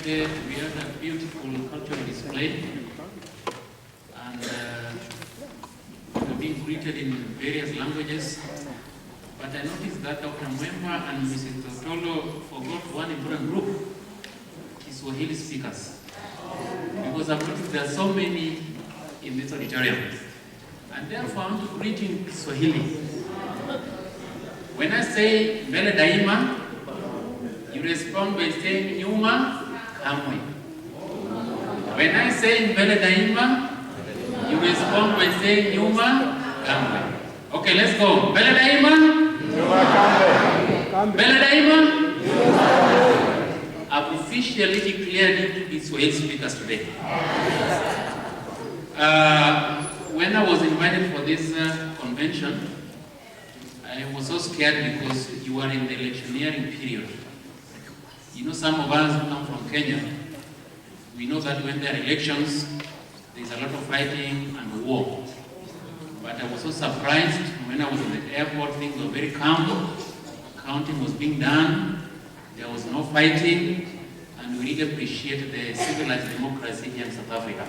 yesterday we had a beautiful cultural display, and we were being greeted in various languages. But I noticed that Dr. Mwemba and Mrs. Totolo forgot one important group, Kiswahili speakers. Because I've noticed there are so many in this auditorium. And therefore I want to greet you in Kiswahili. When I say mbele daima, you respond by saying nyuma kamwe. When I say mbele daima, you respond by saying nyuma kamwe. Okay, let's go. Mbele daima? Nyuma kamwe. Mbele daima? I've officially declared you to be Swahili speakers today. When I was invited for this convention, I was so scared because you are in the electioneering period. You know, some of us who come from Kenya, we know that when there are elections, there's a lot of fighting and war. But I was so surprised when I was in the airport, things were very calm, counting was being done, there was no fighting, and we really appreciate the civilized democracy here in South Africa.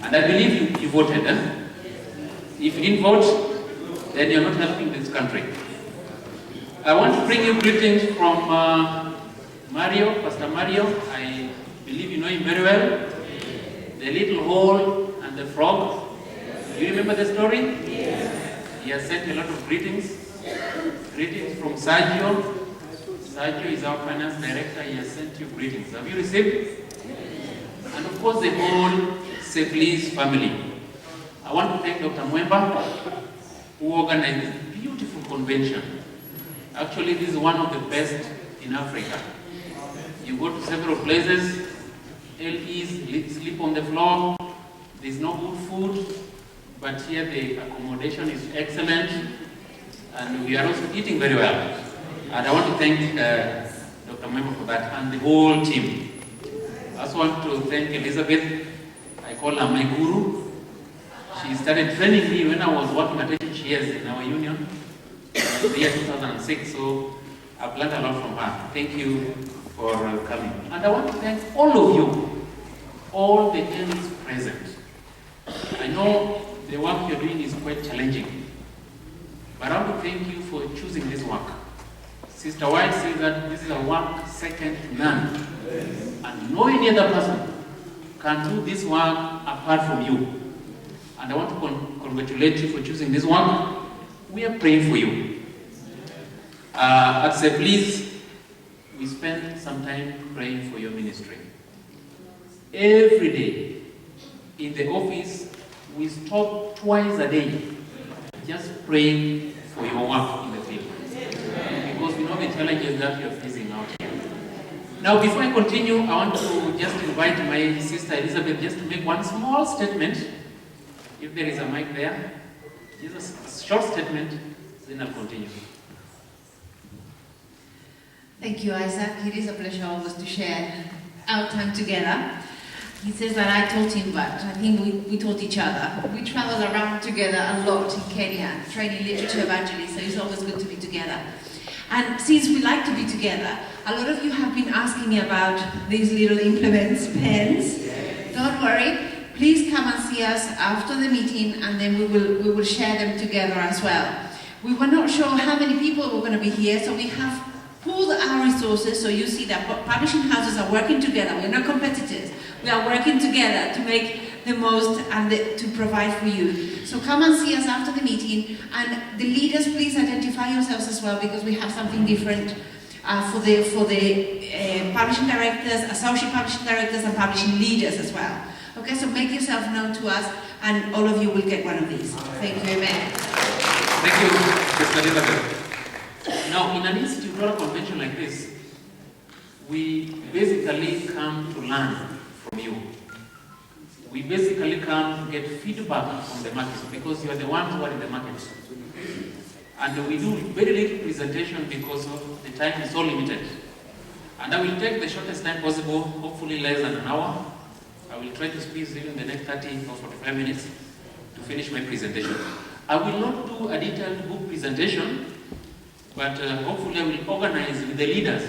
And I believe you voted. If you didn't vote, then you're not helping this country. I want to bring you greetings from Mario, Pastor Mario. I believe you know him very well. The little hole and the frog. Do you remember the story? Yes. He has sent a lot of greetings. Greetings from Sergio. Sergio is our finance director. He has sent you greetings. Have you received? And of course the whole Safeliz family. I want to thank Dr. Mwemba, who organized this beautiful convention. Actually, this is one of the best in Africa. You go to several places, LEs sleep on the floor, there's no good food, but here the accommodation is excellent, and we are also eating very well. And I want to thank Dr. Mwemba for that, and the whole team. I also want to thank Elizabeth. I call her my guru. She started training me when I was working at HHS in our union in the year 2006, so I've learned a lot from her. Thank you for coming. And I want to thank all of you, all the ends present. I know the work you're doing is quite challenging, but I want to thank you for choosing this work. Sister White says that this is a work second to none, and no any other person can do this work apart from you. And I want to congratulate you for choosing this one. We are praying for you. At Safeliz, we spend some time praying for your ministry. Every day, in the office, we stop twice a day just praying for your work in the field. Because we know the challenges that you're facing out here. Now, before I continue, I want to just invite my sister Elizabeth just to make one small statement. If there is a mic there, just a short statement, then I'll continue. Thank you, Isaac. It is a pleasure always to share our time together. He says that I taught him, but I think we taught each other. We travel around together a lot in Kenya, training literature evangelists, so it's always good to be together. And since we like to be together, a lot of you have been asking me about these little implements, pens. Don't worry. Please come and see us after the meeting, and then we will share them together as well. We were not sure how many people were going to be here, so we have pooled our resources. So you see that publishing houses are working together. We're not competitors. We are working together to make the most and to provide for you. So come and see us after the meeting, and the leaders, please identify yourselves as well, because we have something different for the publishing directors, associate publishing directors, and publishing leaders as well. Okay, so make yourself known to us, and all of you will get one of these. Thank you, amen. Thank you, Sister Elizabeth. Now, in an institutional convention like this, we basically come to learn from you. We basically come to get feedback from the market, because you are the ones who are in the market. And we do very little presentation because of the time is so limited. And I will take the shortest time possible, hopefully less than an hour. I will try to squeeze in the next 30 or 45 minutes to finish my presentation. I will not do a detailed book presentation, but hopefully I will organize with the leaders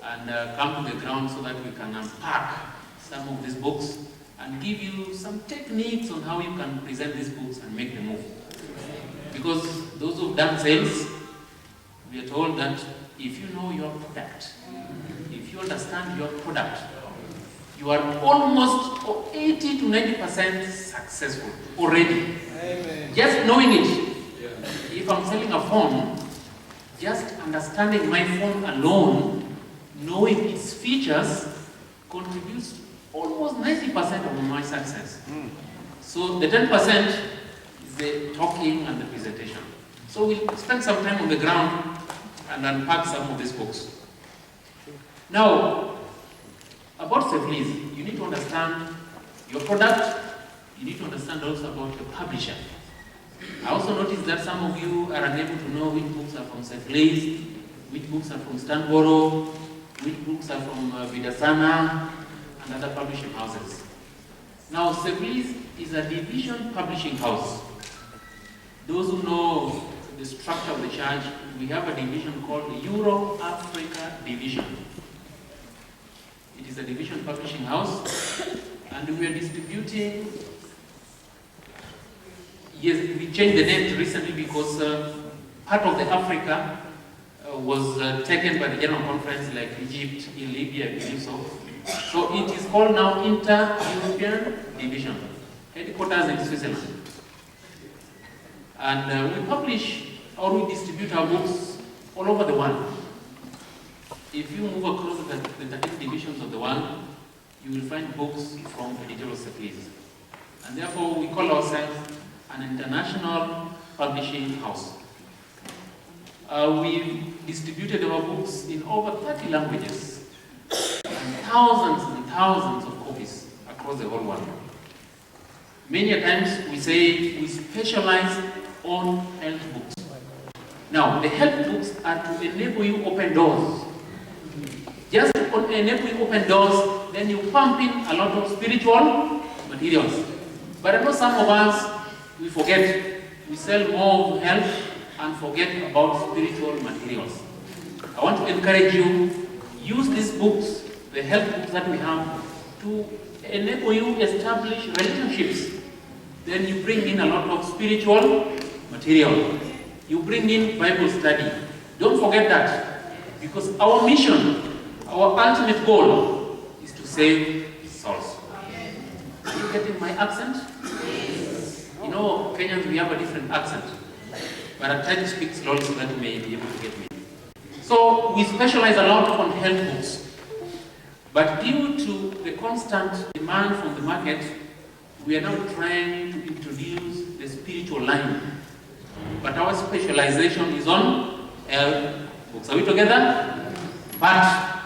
and come to the ground so that we can unpack some of these books and give you some techniques on how you can present these books and make them move. Because those who've done sales, we are told that if you know your product, if you understand your product, you are almost 80 to 90% successful already. Amen. Just knowing it. Yeah. If I'm selling a phone, just understanding my phone alone, knowing its features, contributes almost 90% of my success. So the 10% is the talking and the presentation. So we'll spend some time on the ground and unpack some of these books. Now, about Safeliz, you need to understand your product, you need to understand also about the publisher. I also noticed that some of you are unable to know which books are from Safeliz, which books are from Stanboro, which books are from Vidasana, and other publishing houses. Now, Safeliz is a division publishing house. Those who know the structure of the church, we have a division called the Euro-Africa Division. It is a division publishing house, and we are distributing. Yes, we changed the name recently because part of the Africa was taken by the General Conference, like Egypt, in Libya, I believe so. So it is called now Inter-European Division, headquarters in Switzerland. And we publish or we distribute our books all over the world. If you move across the 13 divisions of the world, you will find books from Editorial Safeliz. And therefore, we call ourselves an international publishing house. We've distributed our books in over 30 languages and thousands of copies across the whole world. Many times we say we specialize on health books. Now, the health books are to enable you open doors. Just to enable you open doors, then you pump in a lot of spiritual materials. But I know some of us, we forget. We sell more of health and forget about spiritual materials. I want to encourage you, use these books, the health books that we have, to enable you establish relationships. Then you bring in a lot of spiritual material. You bring in Bible study. Don't forget that. Because our mission, our ultimate goal is to save souls. Are you getting my accent? You know, Kenyans, we have a different accent. But I try to speak slowly so that you may be able to get me. So we specialize a lot on health books. But due to the constant demand from the market, we are now trying to introduce the spiritual line. But our specialization is on health books. Are we together? But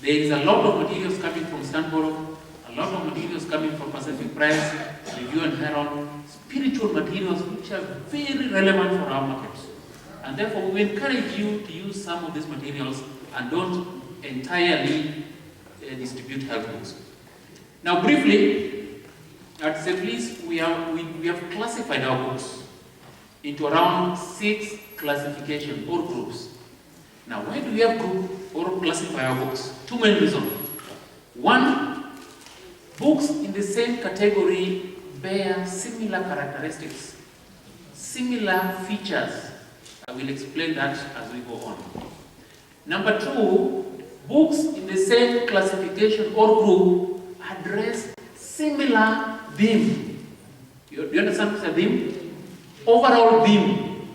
there is a lot of materials coming from Stanboro, a lot of materials coming from Pacific Press, Review and Herald, spiritual materials which are very relevant for our market. And therefore, we encourage you to use some of these materials and don't entirely distribute health books. Now, briefly, at Safeliz, we have classified our books into around 6 classifications or groups. Now, why do we have group or classify our books? 2 main reasons. One, books in the same category bear similar characteristics, similar features. I will explain that as we go on. Number 2, books in the same classification or group address similar theme. Do you understand what's a theme? Overall theme.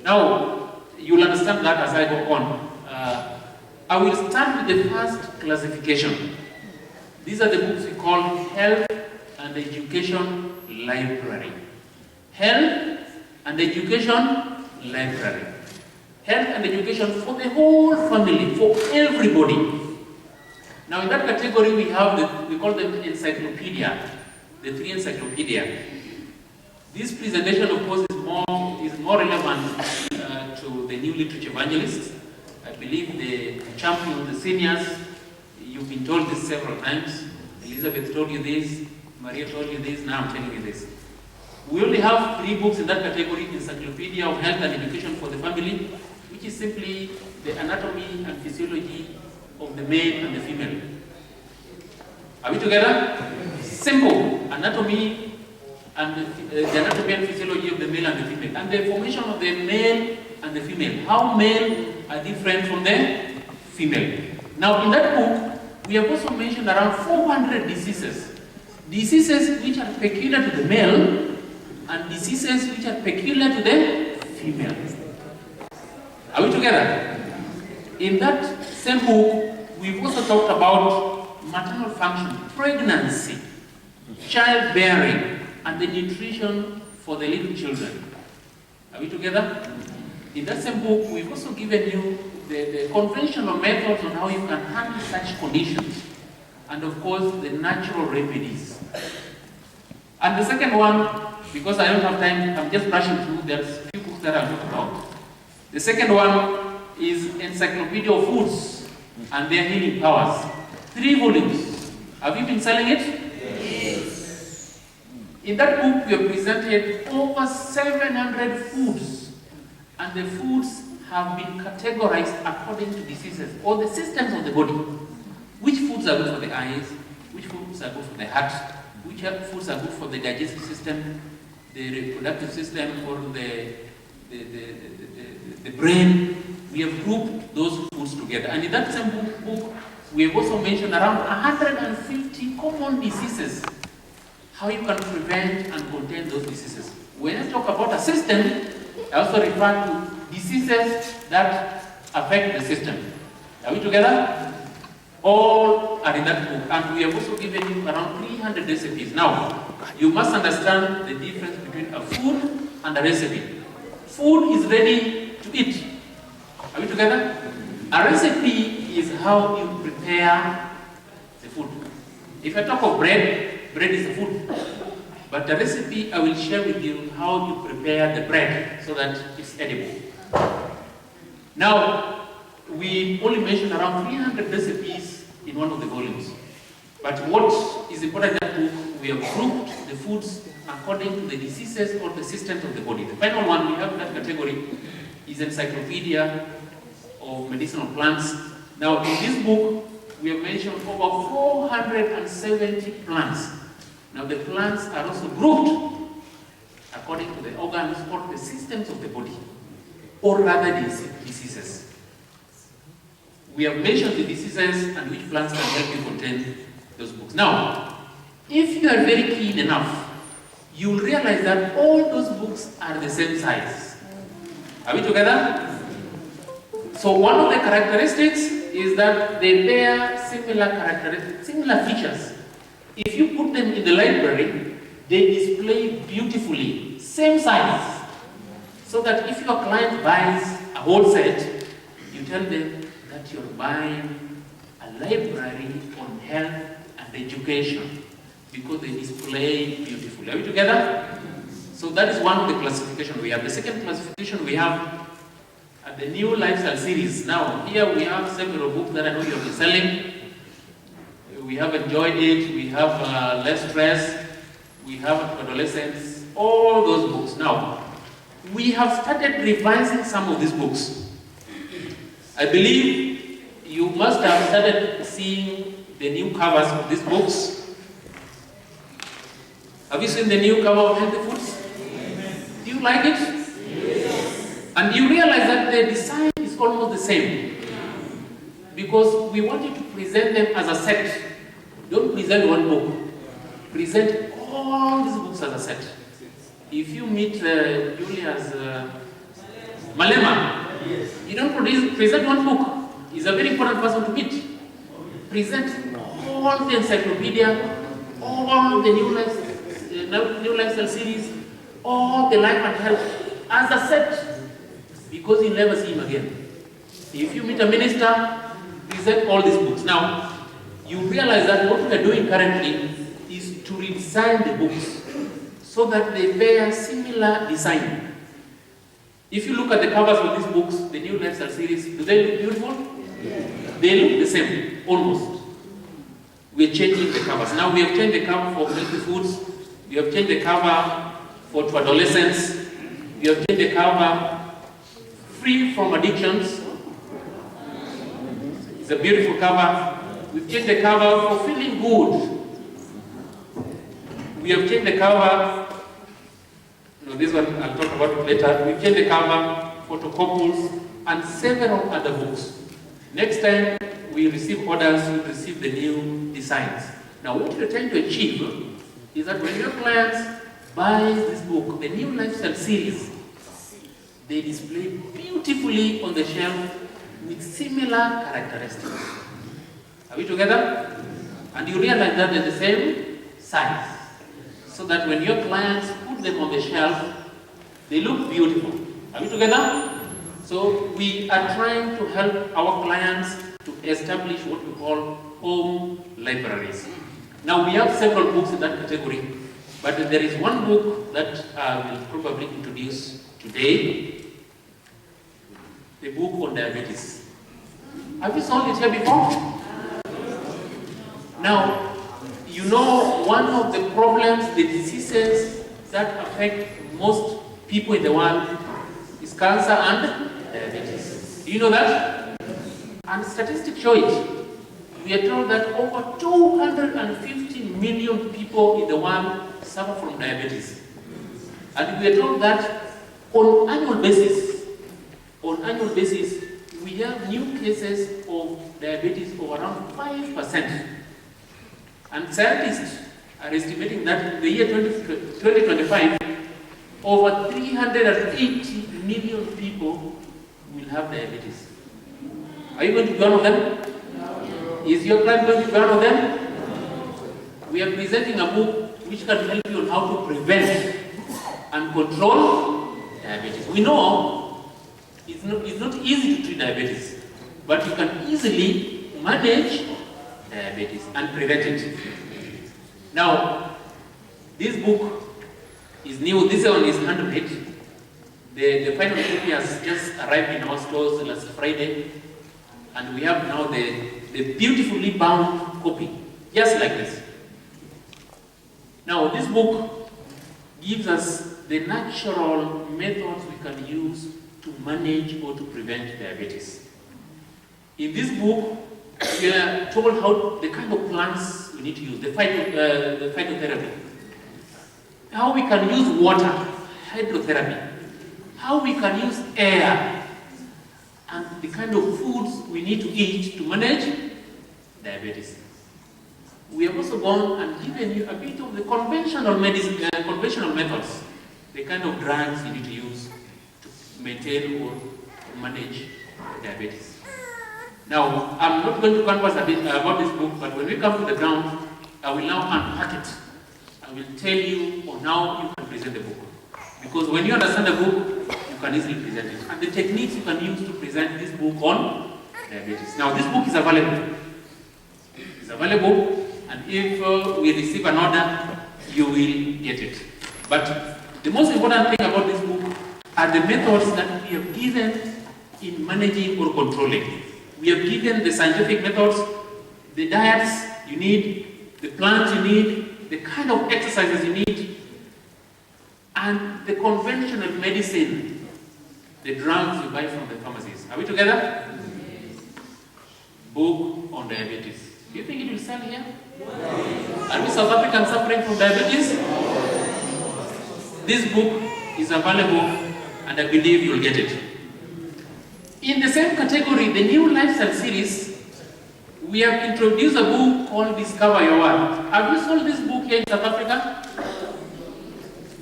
Now, you'll understand that as I go on. I will start with the first classification. These are the books we call Health and Education Library. Health and Education Library. Health and education for the whole family, for everybody. Now in that category we have, we call them Encyclopedia, the 3 Encyclopedia. This presentation, of course, is more relevant to the new literature evangelists. I believe the champions, the seniors, you've been told this several times. Elizabeth told you this, Maria told you this, now I'm telling you this. We only have 3 books in that category, Encyclopedia of Health and Education for the Family, which is simply the anatomy and physiology of the male and the female. Are we together? Simple anatomy and the anatomy and physiology of the male and the female, and the formation of the male and the female. How male are different from the female. Now, in that book, we have also mentioned around 400 diseases. Diseases which are peculiar to the male and diseases which are peculiar to the female. Are we together? In that same book, we've also talked about maternal function, pregnancy, childbearing, and the nutrition for the little children. Are we together? In that same book, we've also given you the conventional methods on how you can handle such conditions, and of course, the natural remedies. And the second one, because I don't have time, I'm just brushing through, there's a few books that I'll talk about. The second one is Encyclopedia of Foods and Their Healing Powers. 3 volumes. Have you been selling it? Yes. In that book, we have presented over 700 foods, and the foods have been categorized according to diseases or the systems of the body. Which foods are good for the eyes, which foods are good for the heart, which foods are good for the digestive system, the reproductive system, or the brain. We have grouped those foods together. And in that same book, we have also mentioned around 150 common diseases, how you can prevent and contain those diseases. When I talk about a system, I also refer to diseases that affect the system. Are we together? All are in that book, and we have also given you around 300 recipes. Now, you must understand the difference between a food and a recipe. Food is ready to eat. Are we together? A recipe is how you prepare the food. If I talk of bread, bread is a food. But the recipe, I will share with you how you prepare the bread so that it's edible. Now, we only mentioned around 300 recipes in one of the volumes. But what is important in that book, we have grouped the foods according to the diseases or the systems of the body. The final one we have in that category is Encyclopedia of Medicinal Plants. Now, in this book, we have mentioned over 470 plants. Now, the plants are also grouped according to the organs or the systems of the body, or rather diseases. We have mentioned the diseases and which plants can help you contain those books. Now, if you are very keen enough, you will realize that all those books are the same size. Are we together? So one of the characteristics is that they bear similar features. If you put them in the library, they display beautifully, same size. So that if your client buys a whole set, you tell them that you're buying a library on health and education because they display beautifully. Are we together? So that is one of the classifications we have. The second classification we have at the New Lifestyle series. Now, here we have several books that I know you'll be selling. We have enjoyed it, we have less stress, we have adolescents, all those books. Now, we have started revising some of these books. I believe you must have started seeing the new covers of these books. Have you seen the new cover of Healthy Foods? Do you like it? Yes. And you realize that the design is almost the same. Because we want you to present them as a set. Don't present one book. Present all these books as a set. If you meet Julia's Malema, you don't present one book. He's a very important person to meet. Present all the encyclopedia, all the new lifestyle series, all the life and health as a set, because you'll never see him again. If you meet a minister, present all these books. Now, you realize that what we are doing currently is to redesign the books so that they bear similar design. If you look at the covers of these books, the new lifestyle series, do they look beautiful? Yes. They look the same, almost. We are changing the covers. Now we have changed the cover for Healthy Foods. We have changed the cover for adolescents. We have changed the cover free from addictions. It's a beautiful cover. We've changed the cover for feeling good. We have changed the cover. No, this one I'll talk about it later. We've changed the cover, photocopies, and several other books. Next time we receive orders, we receive the new designs. Now, what we're trying to achieve is that when your clients buy this book, the new lifestyle series, they display beautifully on the shelf with similar characteristics. Are we together? And you realize that they're the same size. So that when your clients put them on the shelf, they look beautiful. Are we together? So we are trying to help our clients to establish what we call home libraries. Now we have several books in that category, but there is one book that I will probably introduce today, the book on diabetes. Have you sold it here before? Now, you know one of the problems, the diseases that affect most people in the world is cancer and diabetes. Do you know that? And statistics show it. We are told that over 250 million people in the world suffer from diabetes. And we are told that on annual basis, we have new cases of diabetes of around 5%. And scientists are estimating that in the year 2025, over 380 million people will have diabetes. Are you going to be one of them? Is your client going to be one of them? We are presenting a book which can help you on how to prevent and control diabetes. We know it's not easy to treat diabetes, but you can easily manage diabetes and prevent it. Now, this book is new. This one is handmade. The final copy has just arrived in our stores last Friday, and we have now the beautifully bound copy, just like this. Now, this book gives us the natural methods we can use to manage or to prevent diabetes. In this book, we are told how the kind of plants we need to use, the phytotherapy, how we can use water, hydrotherapy, how we can use air, and the kind of foods we need to eat to manage diabetes. We have also gone and given you a bit of the conventional methods, the kind of drugs you need to use to maintain or manage diabetes. Now, I'm not going to converse a bit about this book, but when we come to the ground, I will now unpack it. I will tell you on how you can present the book. Because when you understand the book, you can easily present it. And the techniques you can use to present this book on diabetes. Now, this book is available. It's available, and if we receive an order, you will get it. But the most important thing about this book are the methods that we have given in managing or controlling. We have given the scientific methods, the diets you need, the plants you need, the kind of exercises you need, and the conventional medicine, the drugs you buy from the pharmacies. Are we together? Book on diabetes. Do you think it will sell here? Are we South Africans suffering from diabetes? This book is available, and I believe you'll get it. In the same category, the new lifestyle series, we have introduced a book called Discover Your World. Have you sold this book here in South Africa?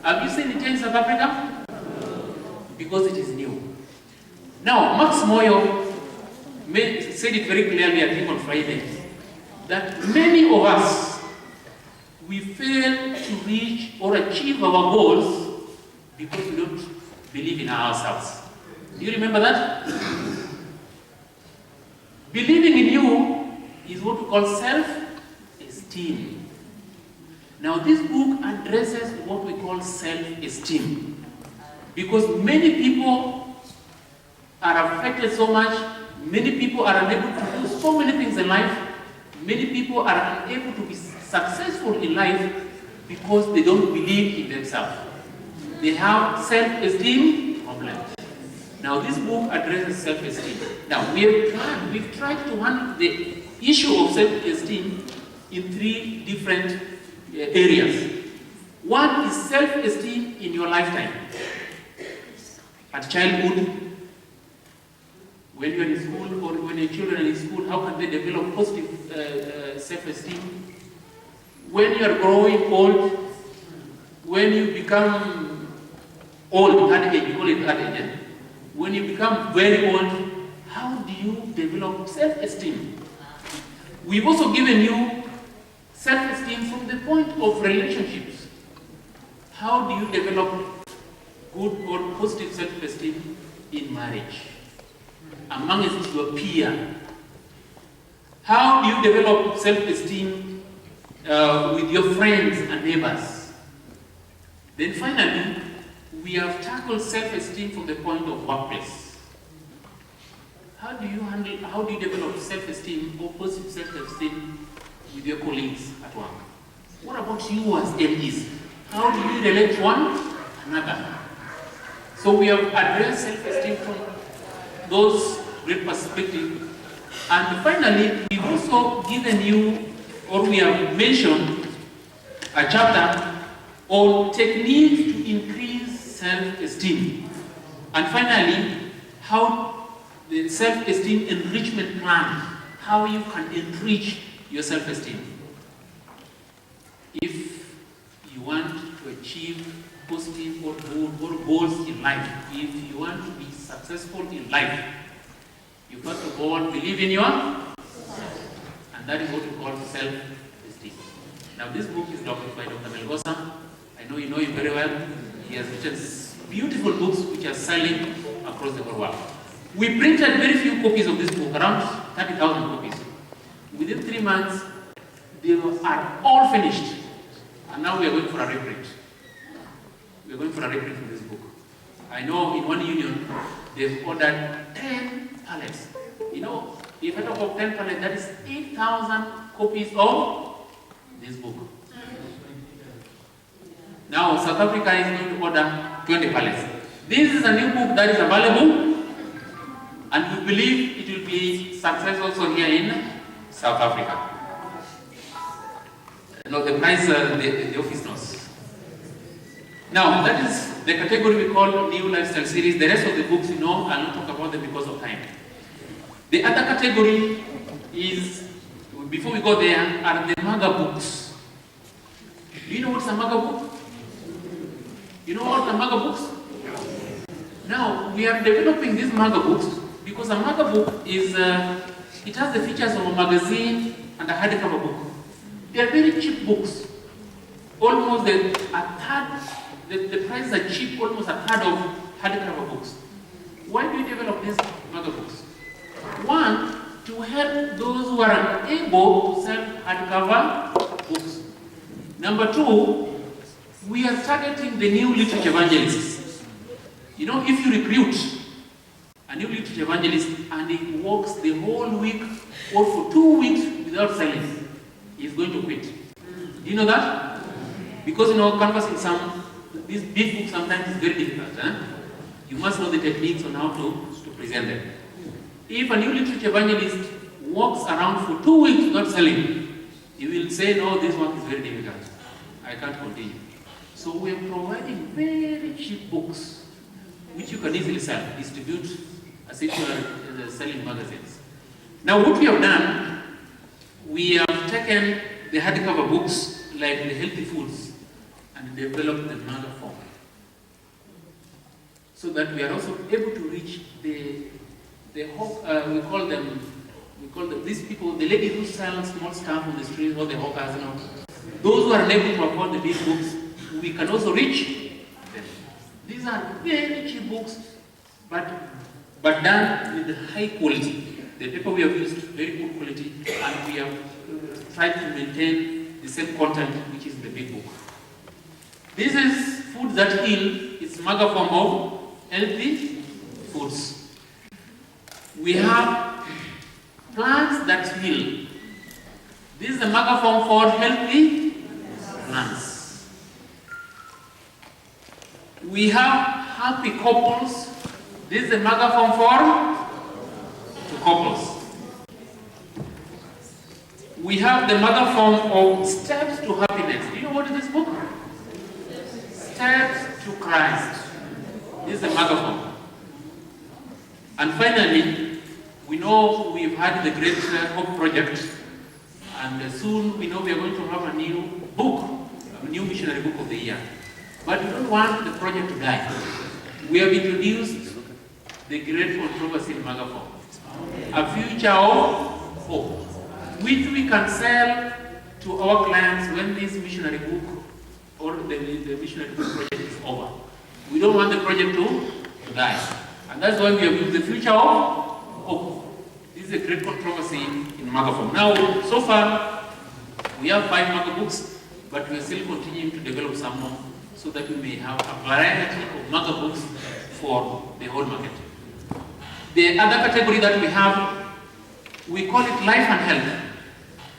Have you seen it here in South Africa? Because it is new. Now, Max Moyo said it very clearly, I think on Friday, that many of us, we fail to reach or achieve our goals because we don't believe in ourselves. Do you remember that? Believing in you is what we call self-esteem. Now, this book addresses what we call self-esteem, because many people are affected so much, many people are unable to do so many things in life, many people are unable to be successful in life because they don't believe in themselves. They have self-esteem problems. Now this book addresses self-esteem. Now we've tried to handle the issue of self-esteem in 3 different areas. One is self-esteem in your lifetime. At childhood, when you're in school or when your children are in school, how can they develop positive self-esteem? When you're growing old, when you become old, hard age, we call it hard age, eh? When you become very old, how do you develop self-esteem? We've also given you self-esteem from the point of relationships. How do you develop good or positive self-esteem in marriage? Amongst your peer. How do you develop self-esteem with your friends and neighbors? Then finally, we have tackled self-esteem from the point of workplace. How do you develop self-esteem or positive self-esteem with your colleagues at work? What about you as MDs? How do you relate to one another? So we have addressed self-esteem from those great perspectives. And finally, we've also given you, or we have mentioned, a chapter on techniques to increase self-esteem. And finally, how the self-esteem enrichment plan, how you can enrich your self-esteem. If you want to achieve positive or good goals in life, if you want to be successful in life, you first of all believe in yourself. And that is what we call self-esteem. Now this book is doctored by Dr. Melgosa. I know you know him very well. He has written beautiful books which are selling across the whole world. We printed very few copies of this book, around 30,000 copies. Within 3 months, they are all finished. And now we are going for a reprint. We are going for a reprint of this book. I know in one union, they've ordered 10 pallets. You know, if I talk of 10 pallets, that is 8,000 copies of this book. Now, South Africa is going to order 20 pallets. This is a new book that is available, and we believe it will be success also here in South Africa. No, the price the office knows. Now, that is the category we call New Lifestyle Series. The rest of the books, you know, I'll not talk about them because of time. The other category is, before we go there, are the manga books. Do you know what's a manga book? You know what are manga books? Now, we are developing these manga books because a manga book is, it has the features of a magazine and a hardcover book. They are very cheap books. Almost a third, the prices are cheap, almost a third of hardcover books. Why do we develop these manga books? One, to help those who are unable to sell hardcover books. Number two, we are targeting the new literature evangelists. You know, if you recruit a new literature evangelist and he works the whole week or for 2 weeks without selling, he's going to quit. Do you know that? Because you know, canvassing these big books sometimes is very difficult. You must know the techniques on how to present them. If a new literature evangelist walks around for 2 weeks without selling, he will say, no, this one is very difficult. I can't continue. So we are providing very cheap books, which you can easily sell, distribute as if you are selling magazines. Now what we have done, we have taken the hardcover books, like the healthy foods, and developed the manga form. So that we are also able to reach we call them, these people, the ladies who sell small stuff on the street, or the hawkers, you know. Those who are unable to afford the big books, we can also reach them. These are very cheap books, but done with high quality. The paper we have used, very good quality, and we have tried to maintain the same content which is in the big book. This is Food That Heal. It's manga form of healthy foods. We have Plants That Heal. This is the manga form for healthy plants. We have Happy Couples. This is a megaphone form to couples. We have the mother form of Steps to Happiness. Do you know what is this book? Steps to Christ. This is the mother form. And finally, we know we've had the Great Hope Project, and soon we know we are going to have a new book, a new missionary book of the year. But we don't want the project to die. We have introduced the Great Controversy in megaphone. A future of hope, which we can sell to our clients when this missionary book or the missionary book project is over. We don't want the project to die. And that's why we have used the future of hope. This is a great controversy in maga form. Now, so far, we have 5 maga books, but we are still continuing to develop some more so that we may have a variety of maga books for the whole market. The other category that we have, we call it life and health.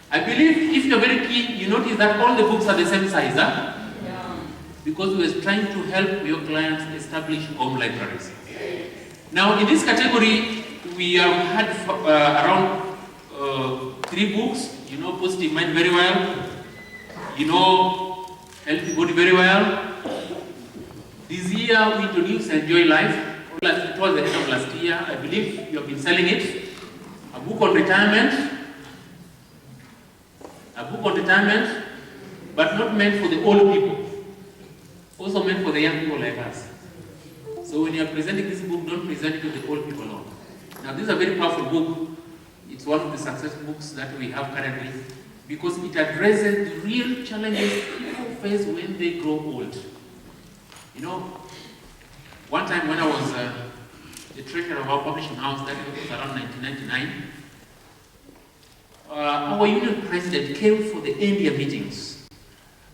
I believe if you're very keen, you notice that all the books are the same size, huh? Yeah. Because we are trying to help your clients establish home libraries. Now, in this category, we have had around 3 books. You know Positive Mind very well. You know Healthy Body very well. This year, we introduced Enjoy Life. It was the end of last year. I believe you have been selling it. A book on retirement. A book on retirement, but not meant for the old people. Also meant for the young people like us. So when you are presenting this book, don't present it to the old people alone. Now this is a very powerful book. It's one of the success books that we have currently because it addresses the real challenges people face when they grow old. You know, one time when I was the treasurer of our publishing house, that was around 1999, our union president came for the end-year meetings.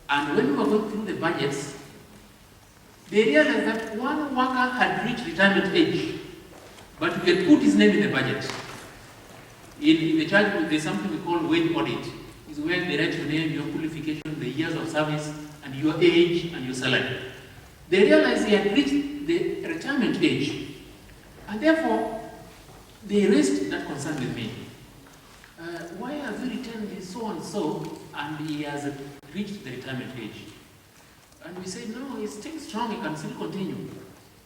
And when we were going through the budgets, they realized that one worker had reached retirement age, but we had put his name in the budget. In the church, there's something we call wage audit. It's where they write your name, your qualification, the years of service, and your age and your salary. They realized he had reached the retirement age, and therefore, they raised that concern with me. Why have you returned this so-and-so and he has reached the retirement age? And we said, no, he's still strong, he can still continue.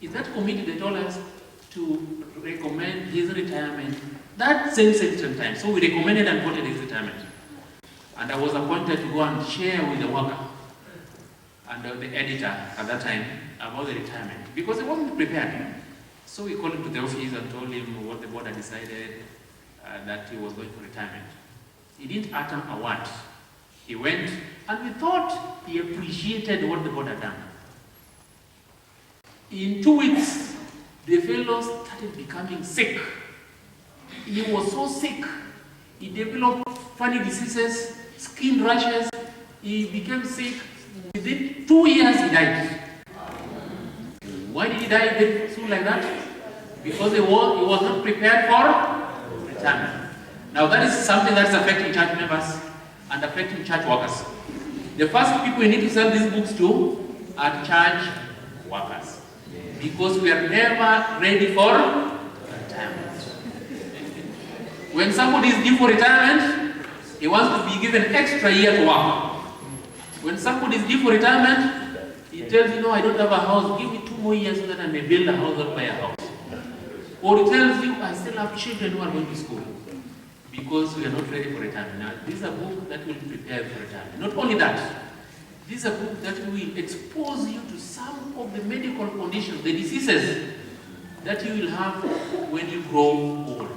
In that committee, they told us to recommend his retirement that same time. So we recommended and voted his retirement. And I was appointed to go and share with the worker and the editor at that time about the retirement because he wasn't prepared. So we called him to the office and told him what the board had decided, that he was going for retirement. He didn't utter a word. He went, and we thought he appreciated what the board had done. In 2 weeks, the fellow started becoming sick. He was so sick, he developed funny diseases, skin rashes, he became sick. Within 2 years, he died. Why did he die very soon like that? Because he was not prepared for retirement. Now that is something that's affecting church members and affecting church workers. The first people we need to sell these books to are church workers. Because we are never ready for retirement. When somebody is due for retirement, he wants to be given extra year to work. When somebody is due for retirement, he tells you, no, I don't have a house, give me 2 more years so that I may build a house or buy a house. Or he tells you, I still have children who are going to school. Because we are not ready for retirement. Now, this is a book that will prepare you for retirement. Not only that, this is a book that will expose you to some of the medical conditions, the diseases that you will have when you grow old.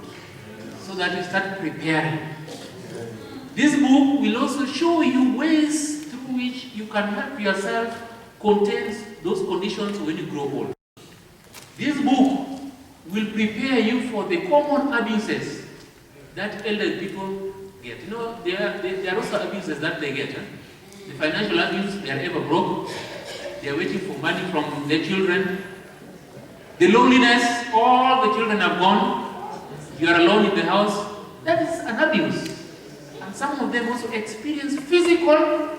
So that you start preparing. This book will also show you ways through which you can help yourself contain those conditions when you grow old. This book will prepare you for the common abuses that elderly people get. You know, there are also abuses that they get. The financial abuse, they are ever broke. They are waiting for money from their children. The loneliness, all the children have gone. You are alone in the house. That is an abuse. And some of them also experience physical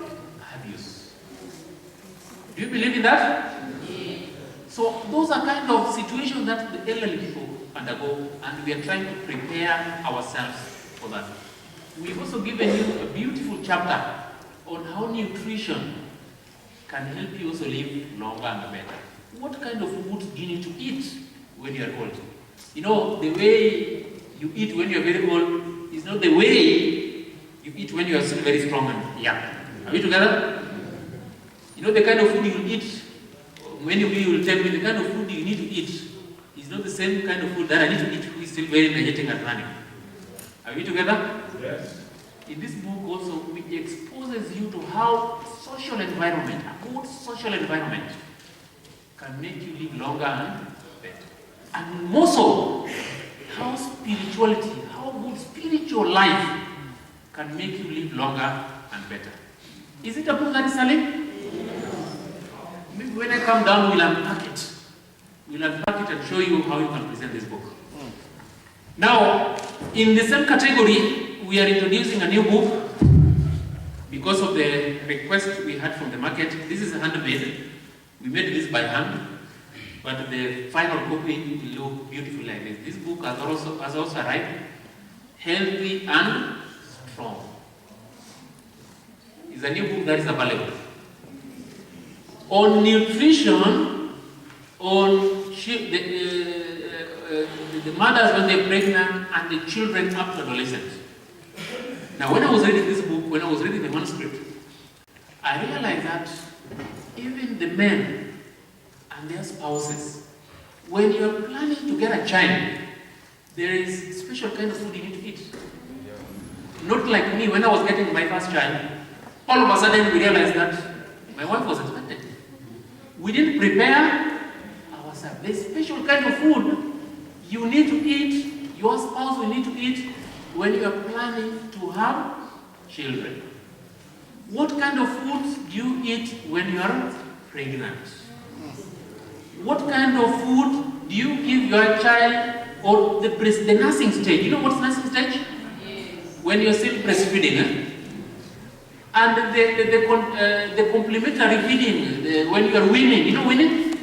abuse. Do you believe in that? Yeah. So those are kind of situations that the elderly people undergo, and we are trying to prepare ourselves for that. We've also given you a beautiful chapter on how nutrition can help you also live longer and better. What kind of food do you need to eat when you are old? You know, the way you eat when you are very old is not the way you eat when you are still very strong and young. Are we together? You know, the kind of food you eat, many of you will tell me the kind of food you need to eat is not the same kind of food that I need to eat who is still very energetic and running. Are we together? Yes. In this book also, it exposes you to how social environment, a good social environment, can make you live longer and better. And more so, how spirituality, how good spiritual life can make you live longer and better. Is it a book that is selling? Maybe when I come down, we'll unpack it. We'll unpack it and show you how you can present this book. Now, in the same category, we are introducing a new book because of the request we had from the market. This is handmade. We made this by hand, but the final copy will look beautiful like this. This book has also arrived, Healthy and Strong. It's a new book that is available. On nutrition, on the mothers when they're pregnant and the children up to adolescence. Now, when I was reading this book, when I was reading the manuscript, I realized that even the men and their spouses, when you're planning to get a child, there is special kind of food you need to eat. Not like me, when I was getting my first child, all of a sudden we realized that my wife was expected. We didn't prepare ourselves. There's special kind of food you need to eat, your spouse will need to eat when you are planning to have children. What kind of foods do you eat when you are pregnant? What kind of food do you give your child or the nursing stage? You know what's nursing stage? Yes. When you're still breastfeeding. Eh? And the complementary feeding, when you are weaning, you know weaning?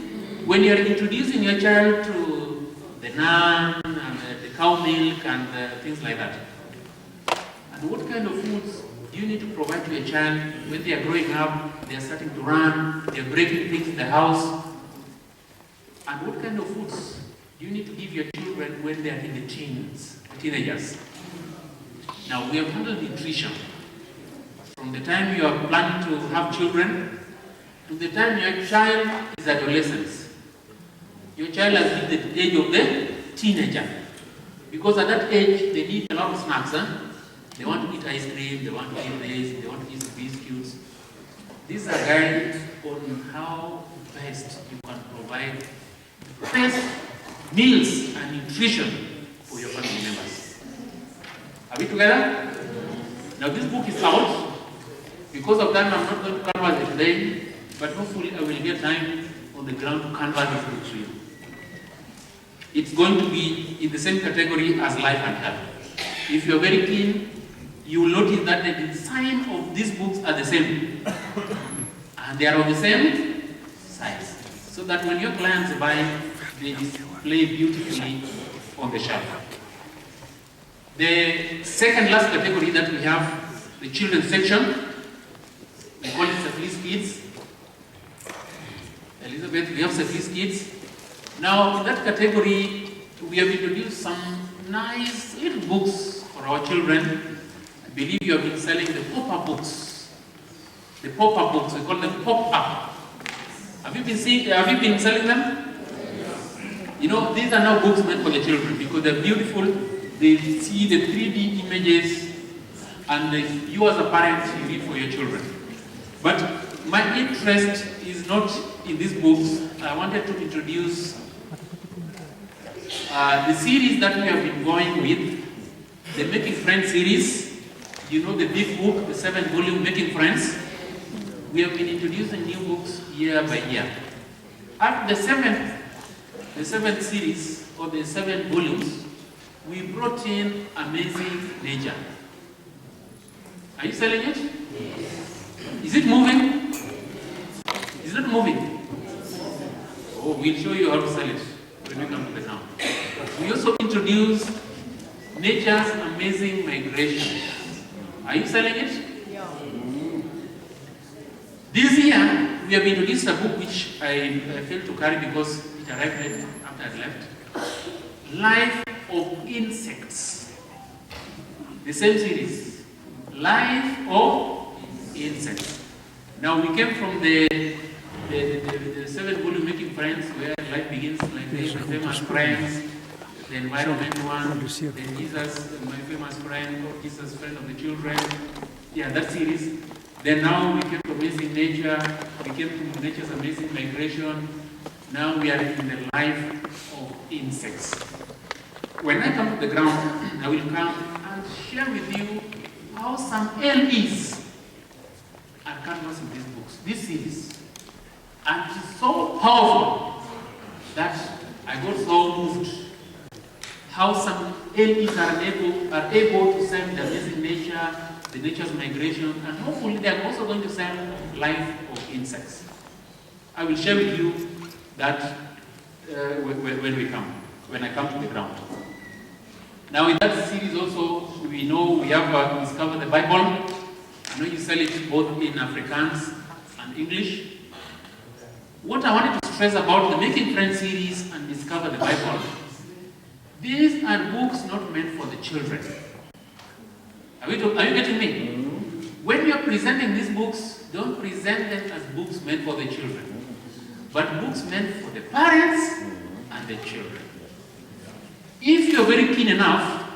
When you are introducing your child to the naan and the cow milk and things like that. And what kind of foods do you need to provide to your child when they are growing up, they are starting to run, they are breaking things in the house? And what kind of foods do you need to give your children when they are in the teenagers? Now, we have handled nutrition. From the time you are planning to have children to the time your child is adolescent. Your child has hit the age of the teenager. Because at that age, they need a lot of snacks. Huh? They want to eat ice cream, they want to eat this, they want to eat biscuits. These are guides on how best you can provide best meals and nutrition for your family members. Are we together? Now this book is out. Because of time, I'm not going to canvas it today, but hopefully I will get time on the ground to canvas this book to you. It's going to be in the same category as life and health. If you're very keen, you will notice that the design of these books are the same. And they are of the same size. So that when your clients buy, they display beautifully on the shelf. The second last category that we have, the children's section, we call it Safeliz Kids. Elizabeth, we have Safeliz Kids. Now, in that category, we have introduced some nice little books for our children. I believe you have been selling the pop-up books. The pop-up books, we call them pop-up. Have you been selling them? You know, these are now books meant for the children because they're beautiful. They see the 3D images, and you as a parent, you read for your children. But my interest is not in these books. I wanted to introduce the series that we have been going with, the Making Friends series. You know the big book, the 7-volume Making Friends. We have been introducing new books year by year. At the seventh series, or the 7 volumes, we brought in Amazing Nature. Are you selling it? Yes. Is it moving? Is it moving? Oh, we'll show you how to sell it when we come to the ground. We also introduce nature's amazing migration. Are you selling it? Yeah. This year, we have introduced a book which I failed to carry because it arrived late after I left. Life of Insects. The same series. Life of Insects. Now we came from the 7-volume Making Friends, where life begins, like the famous friends, the environment one, then Jesus, my famous friend, or Jesus, friend of the children. Yeah, that series. Then now we came to Amazing Nature, we came to Nature's Amazing Migration. Now we are in the life of insects. When I come to the ground, I will come and share with you how some LEs are canvas in these books, this series. And it's so powerful that I got so moved. How some LEs are able to serve the amazing nature, the nature's migration, and hopefully they are also going to serve life of insects. I will share with you that when I come to the ground. Now in that series also, we know we have discovered the Bible. I know you sell it both in Afrikaans and English. What I wanted to stress about the Making Friends series and Discover the Bible, these are books not meant for the children. Are you getting me? When you are presenting these books, don't present them as books meant for the children, but books meant for the parents and the children. If you are very keen enough,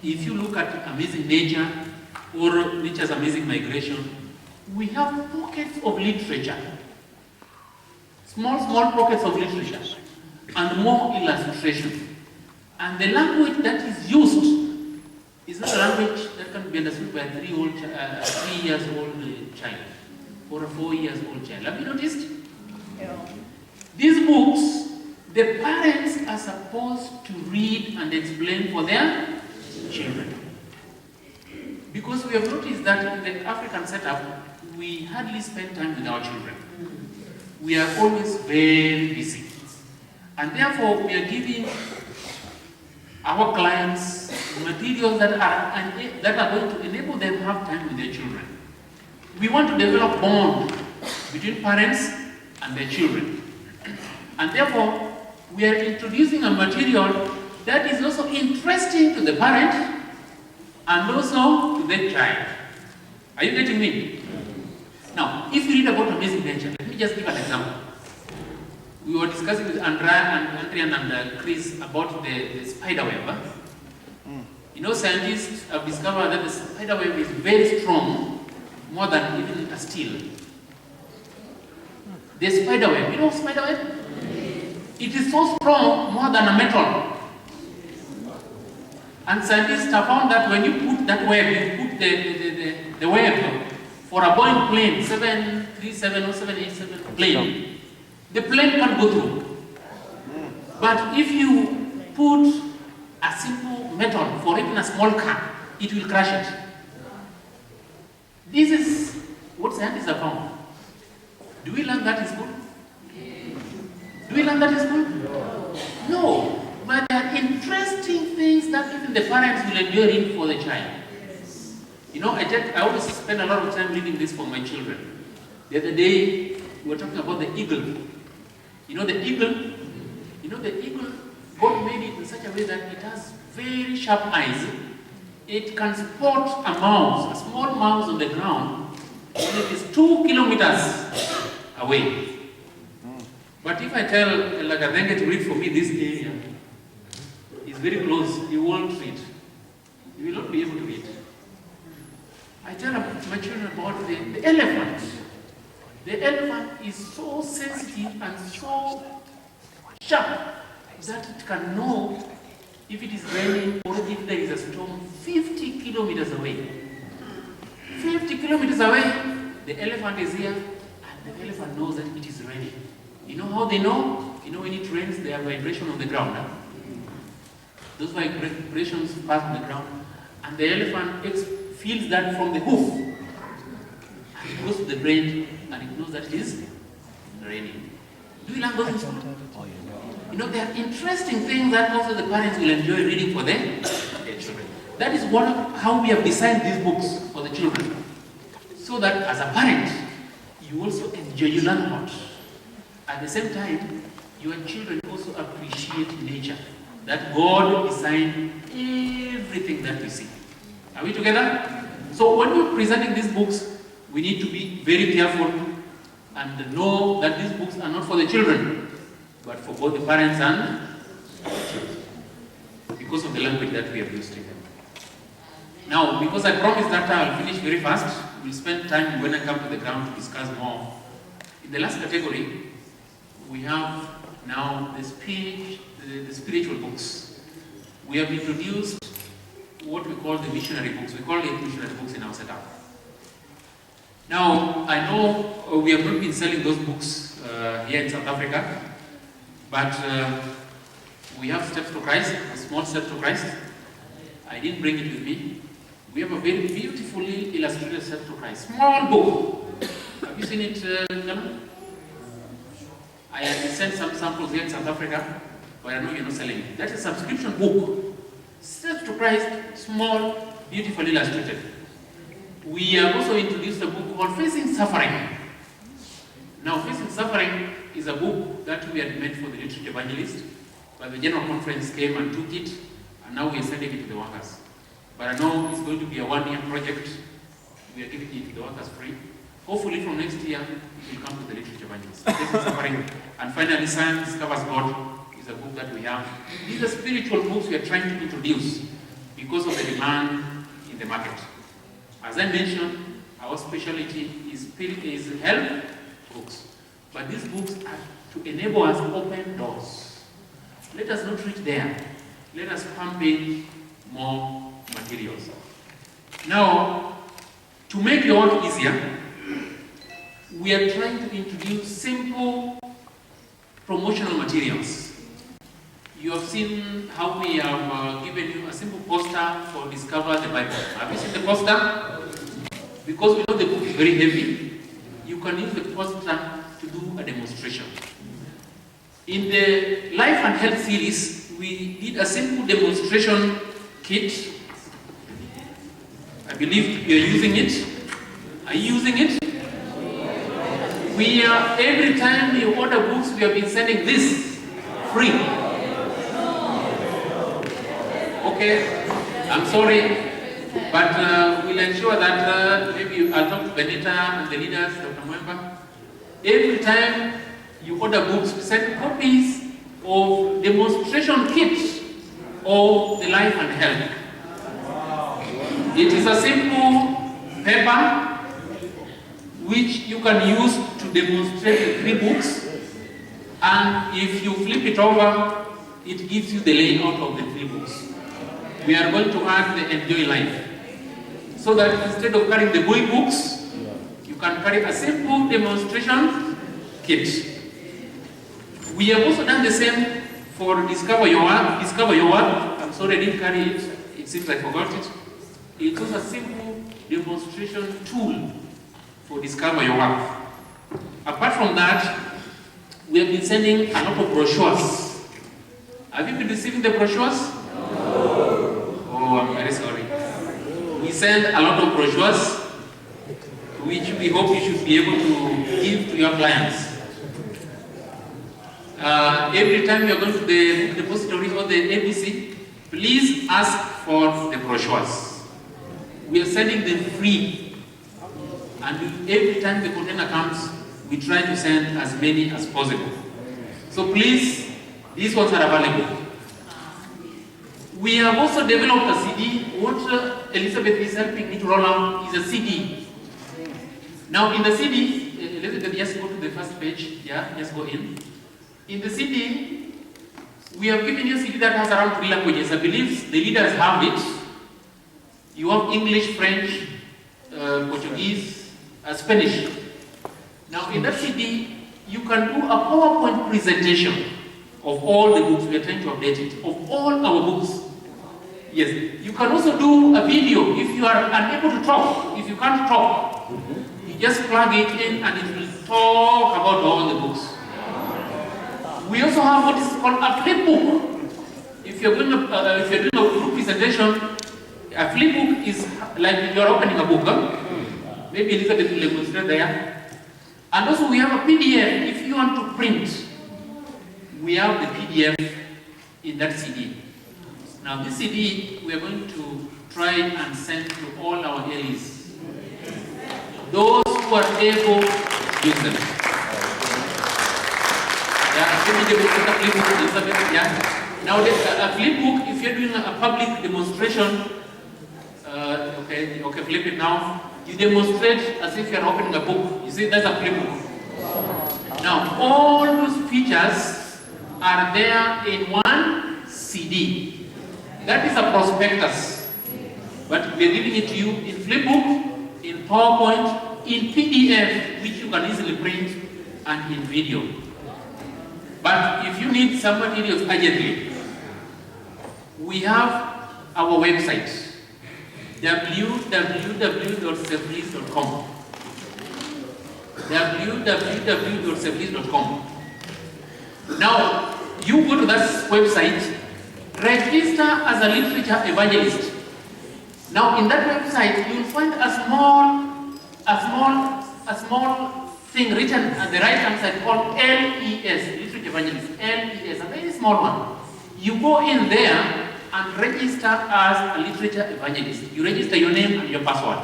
if you look at Amazing Nature or Nature's Amazing Migration, we have pockets of literature. Small pockets of literature and more illustration. And the language that is used is not a language that can be understood by a 3 years old child or a 4 years old child. Have you noticed? Yeah. These books, the parents are supposed to read and explain for their children. Because we have noticed that in the African setup, we hardly spend time with our children. We are always very busy. And therefore, we are giving our clients materials that are going to enable them to have time with their children. We want to develop a bond between parents and their children. And therefore, we are introducing a material that is also interesting to the parent and also to the child. Are you getting me? Now, if you read about Amazing Nature, let me just give an example. We were discussing with Andrian and Chris about the spider web. You know, scientists have discovered that the spider web is very strong, more than even a steel. The spider web, you know spider web? It is so strong, more than a metal. And scientists have found that when you put that web, you put the web for a Boeing plane, 737 or 787 plane, the plane can go through. But if you put a simple metal for even a small car, it will crash it. This is what scientists have found. Do we learn that in school? Do we learn that in school? No. But there are interesting things that even the parents will endure in for the child. You know, I always spend a lot of time reading this for my children. The other day, we were talking about the eagle. You know the eagle? You know the eagle, God made it in such a way that it has very sharp eyes. It can spot a mouse, a small mouse on the ground, when it is 2 kilometers away. But if I tell Lagadenga to read for me this area, it's very close, he won't read. He will not be able to read. I tell my children about the elephant. The elephant is so sensitive and so sharp that it can know if it is raining or if there is a storm 50 kilometers away. 50 kilometers away, the elephant is here, and the elephant knows that it is raining. You know how they know? You know when it rains, there are vibrations on the ground. Huh? Those vibrations pass on the ground, and the elephant feels that from the hoof. And it goes to the brain, and it knows that it is raining. Do you learn those in school? You know, there are interesting things that also the parents will enjoy reading for their children. That is how we have designed these books for the children. So that as a parent, you also enjoy, you learn a lot. At the same time, your children also appreciate nature. That God designed everything that we see. Are we together? So when we're presenting these books, we need to be very careful and know that these books are not for the children, but for both the parents and the children, because of the language that we have used in them. Now, because I promised that I'll finish very fast, we'll spend time when I come to the ground to discuss more. In the last category, we have now the spiritual books. We have introduced what we call the missionary books. We call it missionary books in our setup. Now, I know we have not been selling those books here in South Africa, but we have Steps to Christ, a small Step to Christ. I didn't bring it with me. We have a very beautifully illustrated Step to Christ. Small book. Have you seen it, Nyabola? I have sent some samples here in South Africa, but I know you're not selling it. That's a subscription book. Steps to Christ, small, beautifully illustrated. We have also introduced a book called Facing Suffering. Now, Facing Suffering is a book that we had made for the Literate Evangelist, but the General Conference came and took it, and now we are sending it to the workers. But I know it's going to be a one-year project. We are giving it to the workers free. Hopefully from next year, it will come to the Literate Evangelist. Facing Suffering. And finally, Science Discovers God is a book that we have. These are spiritual books we are trying to introduce because of the demand in the market. As I mentioned, our specialty is health books. But these books are to enable us to open doors. Let us not reach there. Let us pump in more materials. Now, to make your work easier, we are trying to introduce simple promotional materials. You have seen how we have given you a simple poster for Discover the Bible. Have you seen the poster? Because we know the book is very heavy, you can use the poster to do a demonstration. In the Life and Health series, we did a simple demonstration kit. I believe you are using it. Are you using it? Every time you order books, we have been sending this free. Okay, I'm sorry, but we'll ensure that maybe I'll talk to Benita and the leaders, Dr. Mwemba. Every time you order books, we send copies of demonstration kits of the Life and Health. It is a simple paper which you can use to demonstrate the 3 books, and if you flip it over, it gives you the layout of the 3 books. We are going to add the Enjoy Life, so that instead of carrying the boy books, you can carry a simple demonstration kit. We have also done the same for Discover Your Work. Discover Your Work. I'm sorry I didn't carry it. It seems I forgot it. It was a simple demonstration tool for Discover Your Work. Apart from that, we have been sending a lot of brochures. Have you been receiving the brochures? No. Oh, I'm very sorry. We send a lot of brochures, which we hope you should be able to give to your clients. Every time you're going to the depository or the ABC, please ask for the brochures. We are sending them free. And every time the container comes, we try to send as many as possible. So please, these ones are available. We have also developed a CD. What Elizabeth is helping me to roll out is a CD. Now in the CD, Elizabeth, just go to the first page. Yeah, just go in. In the CD, we have given you a CD that has around 3 languages. I believe the leaders have it. You have English, French, Portuguese, Spanish. Now in that CD, you can do a PowerPoint presentation of all the books. We are trying to update it, of all our books. Yes. You can also do a video if you are unable to talk. If you can't talk, you just plug it in and it will talk about all the books. We also have what is called a flipbook. If you're doing a group presentation, a flipbook is like you're opening a book. Huh? Maybe Elizabeth will demonstrate there. And also we have a PDF. If you want to print, we have the PDF in that CD. Now this CD we are going to try and send to all our LEs. Those who are able to use them. Yeah. Now a flipbook, if you're doing a public demonstration, okay, flip it now. You demonstrate as if you're opening a book. You see, that's a flipbook. Now, all those features are there in one CD. That is a prospectus. But we're giving it to you in flipbook, in PowerPoint, in PDF, which you can easily print, and in video. But if you need some materials urgently, we have our website, www.safeliz.com. www.safeliz.com. Now, you go to that website, register as a literature evangelist. Now, in that website, you'll find a small thing written at the right hand side called LES, literature evangelist. LES, a very small one. You go in there and register as a literature evangelist. You register your name and your password,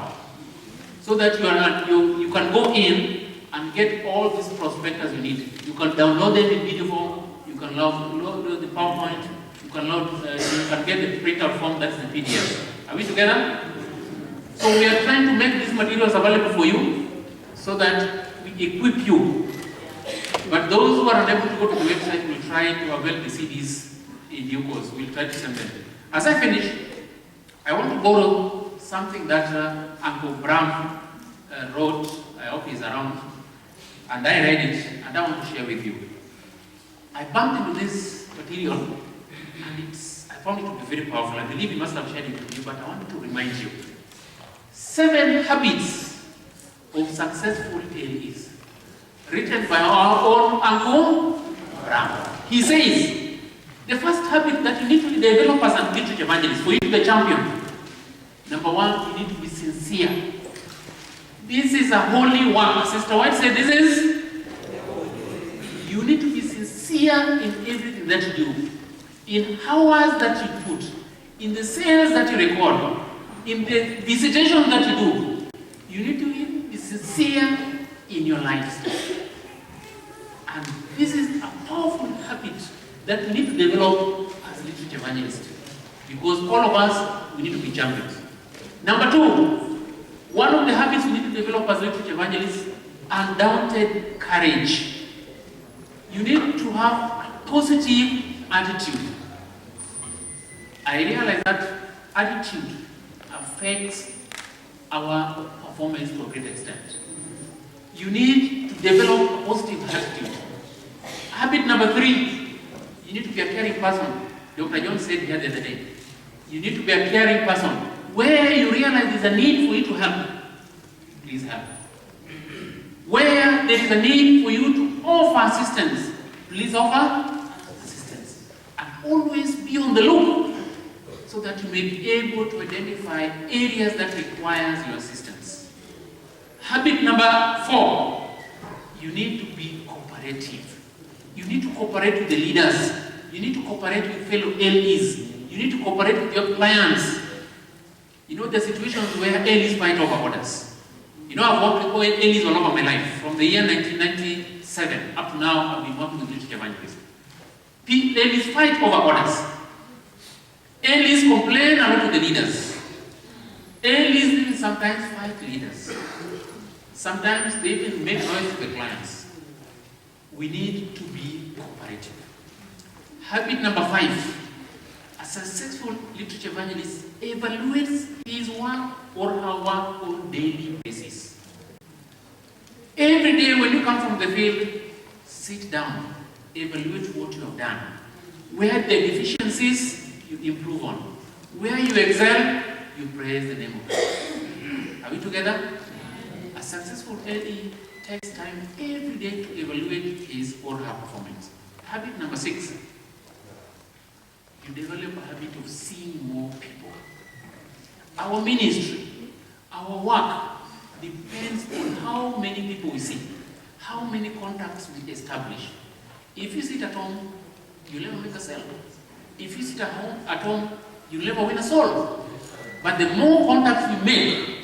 so that you can go in and get all these prospectus you need. You can download them in video form. You can load the PowerPoint. You can get the printout form. That's the PDF. Are we together? So we are trying to make these materials available for you, so that we equip you. But those who are unable to go to the website will try to avail the CDs in due course. We'll try to send them. As I finish, I want to borrow something that Uncle Bram wrote. I hope he's around. And I read it, and I want to share with you. I bumped into this material, and I found it to be very powerful. I believe he must have shared it with you, but I wanted to remind you. 7 habits of successful LEs, written by our own Uncle Bram. He says, the first habit that you need to develop as a literature evangelist, for you to be a champion, number 1, you need to be sincere. This is a holy work. Sister White said this is, you need to be sincere in everything that you do, in hours that you put, in the sales that you record, in the visitations that you do. You need to be sincere in your lives. And this is a powerful habit that we need to develop as literature evangelists, because all of us, we need to be champions. Number 2, one of the habits we need to develop as literature evangelists, undoubted courage. You need to have a positive attitude. I realize that attitude affects our performance to a great extent. You need to develop a positive attitude. Habit number 3, you need to be a caring person. Dr. John said here the other day, you need to be a caring person. Where you realize there's a need for you to help, please help. Where there is a need for you to offer assistance, please offer assistance. And always be on the look, so that you may be able to identify areas that requires your assistance. Habit number 4, you need to be cooperative. You need to cooperate with the leaders. You need to cooperate with fellow LEs. You need to cooperate with your clients. You know, there are situations where LEs fight over orders. You know, I've worked with LEs all over my life. From the year 1997 up to now, I've been working with literature evangelists. LEs fight over orders. LEs complain a lot to the leaders. LEs even sometimes fight leaders. Sometimes they even make noise to the clients. We need to be cooperative. Habit number 5. A successful literature evangelist evaluates his work or her work on a daily basis. Every day when you come from the field, sit down, evaluate what you have done. Where the deficiencies, you improve on. Where you excel, you praise the name of God. Are we together? A successful LE takes time every day to evaluate his or her performance. Habit number 6. You develop a habit of seeing more people. Our ministry, our work depends on how many people we see, how many contacts we establish. If you sit at home, you'll never make a sale. If you sit at home, you'll never win a soul. But the more contacts we make,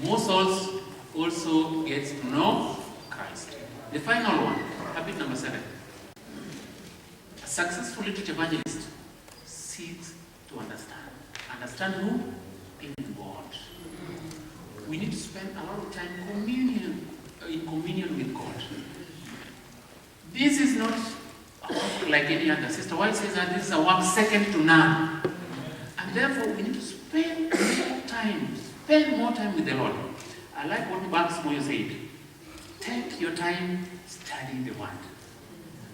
more souls also gets to know Christ. The final one, habit number 7. A successful literature evangelist seeks to understand. Understand who? In God. We need to spend a lot of time in communion with God. This is not a work like any other. Sister White says that this is a work second to none. And therefore, we need to spend more time with the Lord. I like what Banks Moyo said. Take your time studying the Word.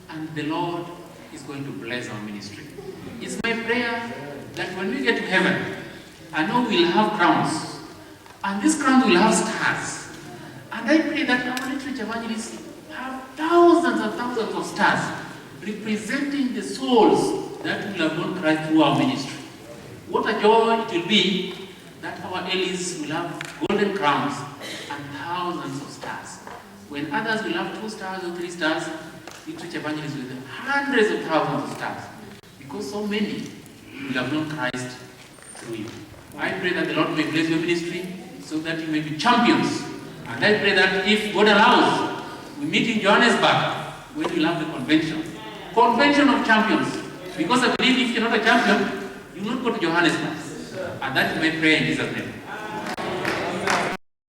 And the Lord is going to bless our ministry. It's my prayer that when we get to heaven, I know we'll have crowns. And these crowns will have stars. And I pray that our literature evangelists have thousands and thousands of stars representing the souls that will have known Christ through our ministry. What a joy it will be that our Elis will have golden crowns and thousands of stars. When others will have 2 stars or 3 stars, literature evangelists will have hundreds of thousands of stars. Because so many will have known Christ through you. I pray that the Lord may bless your ministry so that you may be champions. And I pray that if God allows, we meet in Johannesburg when we'll have the convention. Convention of champions. Because I believe if you're not a champion, you will not go to Johannesburg. And that's my prayer in Jesus' name.